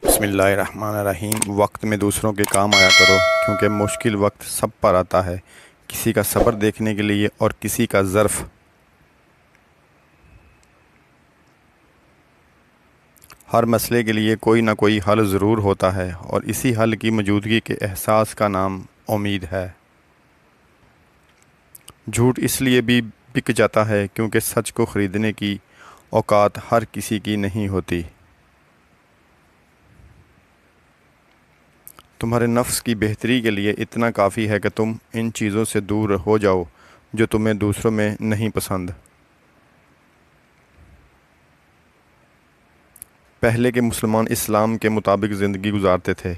بسم اللہ الرحمن الرحیم۔ وقت میں دوسروں کے کام آیا کرو، کیونکہ مشکل وقت سب پر آتا ہے، کسی کا صبر دیکھنے کے لیے اور کسی کا ظرف۔ ہر مسئلے کے لیے کوئی نہ کوئی حل ضرور ہوتا ہے، اور اسی حل کی موجودگی کے احساس کا نام امید ہے۔ جھوٹ اس لیے بھی بک جاتا ہے کیونکہ سچ کو خریدنے کی اوقات ہر کسی کی نہیں ہوتی۔ تمہارے نفس کی بہتری کے لیے اتنا کافی ہے کہ تم ان چیزوں سے دور ہو جاؤ جو تمہیں دوسروں میں نہیں پسند۔ پہلے کے مسلمان اسلام کے مطابق زندگی گزارتے تھے،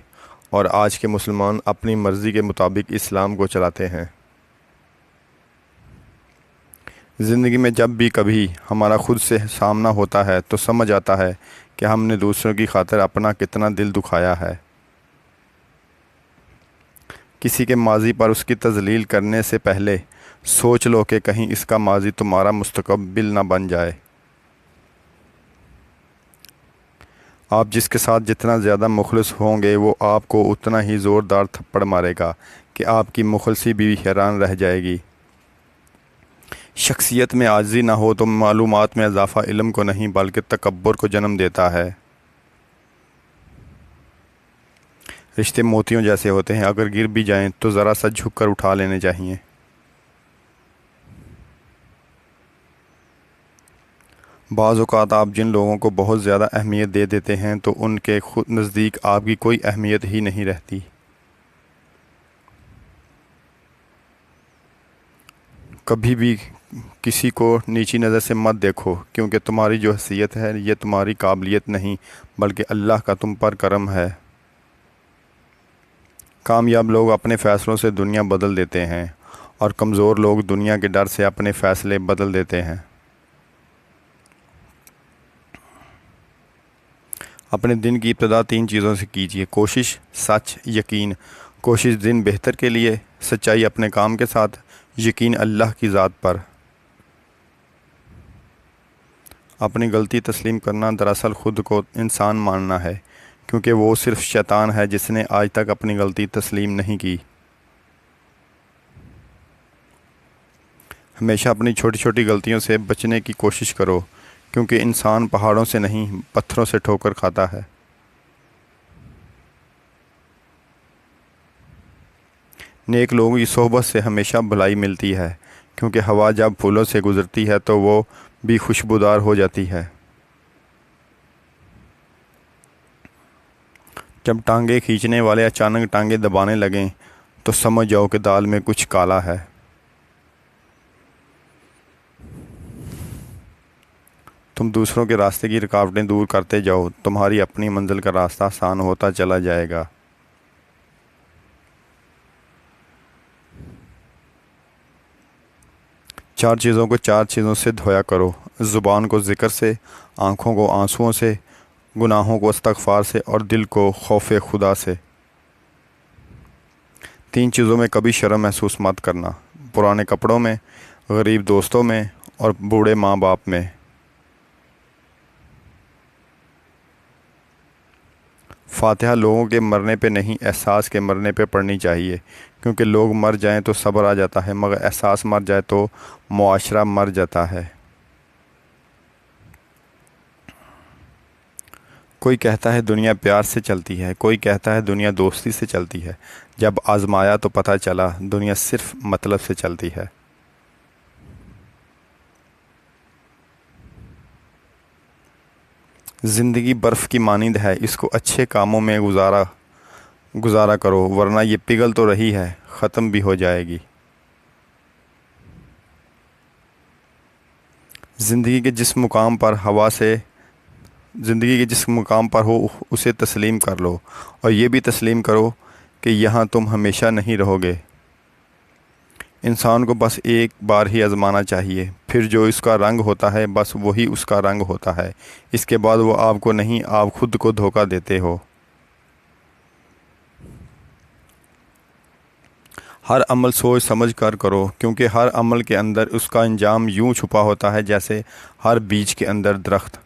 اور آج کے مسلمان اپنی مرضی کے مطابق اسلام کو چلاتے ہیں۔ زندگی میں جب بھی کبھی ہمارا خود سے سامنا ہوتا ہے تو سمجھ آتا ہے کہ ہم نے دوسروں کی خاطر اپنا کتنا دل دکھایا ہے۔ کسی کے ماضی پر اس کی تذلیل کرنے سے پہلے سوچ لو کہ کہیں اس کا ماضی تمہارا مستقبل نہ بن جائے۔ آپ جس کے ساتھ جتنا زیادہ مخلص ہوں گے وہ آپ کو اتنا ہی زوردار تھپڑ مارے گا کہ آپ کی مخلصی بھی حیران رہ جائے گی۔ شخصیت میں عاجزی نہ ہو تو معلومات میں اضافہ علم کو نہیں بلکہ تکبر کو جنم دیتا ہے۔ رشتے موتیوں جیسے ہوتے ہیں، اگر گر بھی جائیں تو ذرا سا جھک کر اٹھا لینے چاہیے۔ بعض اوقات آپ جن لوگوں کو بہت زیادہ اہمیت دے دیتے ہیں تو ان کے خود نزدیک آپ کی کوئی اہمیت ہی نہیں رہتی۔ کبھی بھی کسی کو نیچی نظر سے مت دیکھو، کیونکہ تمہاری جو حیثیت ہے یہ تمہاری قابلیت نہیں بلکہ اللہ کا تم پر کرم ہے۔ کامیاب لوگ اپنے فیصلوں سے دنیا بدل دیتے ہیں، اور کمزور لوگ دنیا کے ڈر سے اپنے فیصلے بدل دیتے ہیں۔ اپنے دن کی ابتدا 3 چیزوں سے کیجیے: کوشش، سچ، یقین۔ کوشش دن بہتر کے لیے، سچائی اپنے کام کے ساتھ، یقین اللہ کی ذات پر۔ اپنی غلطی تسلیم کرنا دراصل خود کو انسان ماننا ہے، کیونکہ وہ صرف شیطان ہے جس نے آج تک اپنی غلطی تسلیم نہیں کی۔ ہمیشہ اپنی چھوٹی چھوٹی غلطیوں سے بچنے کی کوشش کرو، کیونکہ انسان پہاڑوں سے نہیں پتھروں سے ٹھوکر کھاتا ہے۔ نیک لوگوں کی صحبت سے ہمیشہ بھلائی ملتی ہے، کیونکہ ہوا جب پھولوں سے گزرتی ہے تو وہ بھی خوشبودار ہو جاتی ہے۔ جب ٹانگیں کھینچنے والے اچانک ٹانگیں دبانے لگیں تو سمجھ جاؤ کہ دال میں کچھ کالا ہے۔ تم دوسروں کے راستے کی رکاوٹیں دور کرتے جاؤ، تمہاری اپنی منزل کا راستہ آسان ہوتا چلا جائے گا۔ چار چیزوں کو 4 چیزوں سے دھویا کرو: زبان کو ذکر سے، آنکھوں کو آنسوؤں سے، گناہوں کو استغفار سے، اور دل کو خوف خدا سے۔ 3 چیزوں میں کبھی شرم محسوس مت کرنا: پرانے کپڑوں میں، غریب دوستوں میں، اور بوڑھے ماں باپ میں۔ فاتحہ لوگوں کے مرنے پہ نہیں، احساس کے مرنے پہ پڑھنی چاہیے، کیونکہ لوگ مر جائیں تو صبر آ جاتا ہے، مگر احساس مر جائے تو معاشرہ مر جاتا ہے۔ کوئی کہتا ہے دنیا پیار سے چلتی ہے، کوئی کہتا ہے دنیا دوستی سے چلتی ہے، جب آزمایا تو پتہ چلا دنیا صرف مطلب سے چلتی ہے۔ زندگی برف کی مانند ہے، اس کو اچھے کاموں میں گزارا کرو، ورنہ یہ پگھل تو رہی ہے، ختم بھی ہو جائے گی۔ زندگی کے جس مقام پر ہو اسے تسلیم کر لو، اور یہ بھی تسلیم کرو کہ یہاں تم ہمیشہ نہیں رہو گے۔ انسان کو بس ایک بار ہی آزمانا چاہیے، پھر جو اس کا رنگ ہوتا ہے بس وہی اس کا رنگ ہوتا ہے، اس کے بعد وہ آپ کو نہیں، آپ خود کو دھوکہ دیتے ہو۔ ہر عمل سوچ سمجھ کر کرو، کیونکہ ہر عمل کے اندر اس کا انجام یوں چھپا ہوتا ہے جیسے ہر بیج کے اندر درخت۔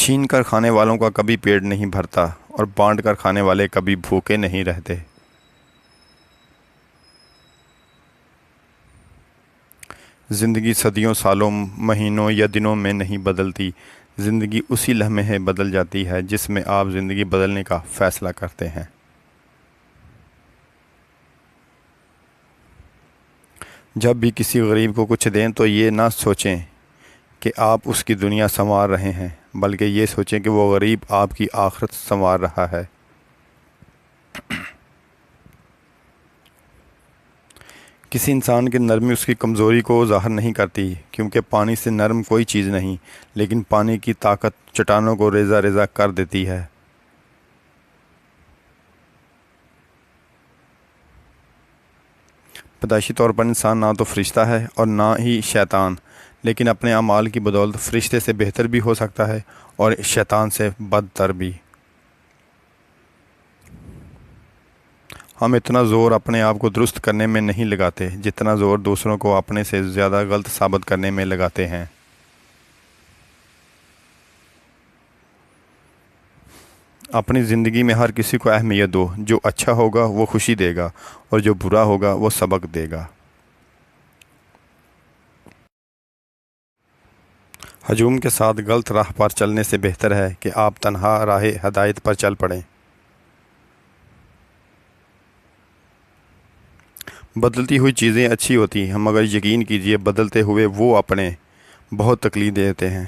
چھین کر کھانے والوں کا کبھی پیٹ نہیں بھرتا اور بانٹ کر کھانے والے کبھی بھوکے نہیں رہتے۔ زندگی صدیوں، سالوں، مہینوں یا دنوں میں نہیں بدلتی، زندگی اسی لمحے بدل جاتی ہے جس میں آپ زندگی بدلنے کا فیصلہ کرتے ہیں۔ جب بھی کسی غریب کو کچھ دیں تو یہ نہ سوچیں کہ آپ اس کی دنیا سنوار رہے ہیں، بلکہ یہ سوچیں کہ وہ غریب آپ کی آخرت سنوار رہا ہے۔ کسی انسان کی نرمی اس کی کمزوری کو ظاہر نہیں کرتی، کیونکہ پانی سے نرم کوئی چیز نہیں، لیکن پانی کی طاقت چٹانوں کو ریزہ ریزہ کر دیتی ہے۔ پیدائشی طور پر انسان نہ تو فرشتہ ہے اور نہ ہی شیطان، لیکن اپنے اعمال کی بدولت فرشتے سے بہتر بھی ہو سکتا ہے اور شیطان سے بدتر بھی۔ ہم اتنا زور اپنے آپ کو درست کرنے میں نہیں لگاتے جتنا زور دوسروں کو اپنے سے زیادہ غلط ثابت کرنے میں لگاتے ہیں۔ اپنی زندگی میں ہر کسی کو اہمیت دو، جو اچھا ہوگا وہ خوشی دے گا اور جو برا ہوگا وہ سبق دے گا۔ ہجوم کے ساتھ غلط راہ پر چلنے سے بہتر ہے کہ آپ تنہا راہ ہدایت پر چل پڑیں۔ بدلتی ہوئی چیزیں اچھی ہوتی ہیں، مگر یقین کیجئے بدلتے ہوئے وہ اپنے بہت تکلیف دیتے ہیں۔